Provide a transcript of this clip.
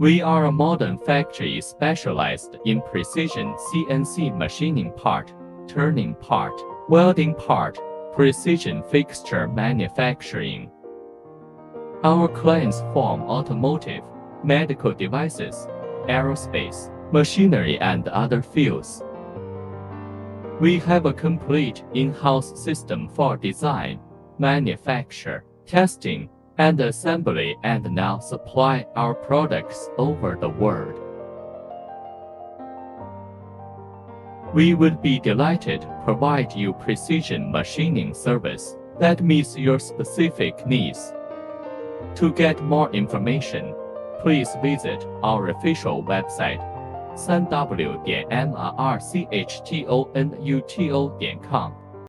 We are a modern factory specialized in precision CNC machining part, turning part, welding part, precision fixture manufacturing. Our clients form automotive, medical devices, aerospace, machinery and other fields. We have a complete in-house system for design, manufacture, testing, and assembly and now supply our products over the world. We would be delighted to provide you precision machining service that meets your specific needs. To get more information, please visit our official website www.mrrchtonuto.com.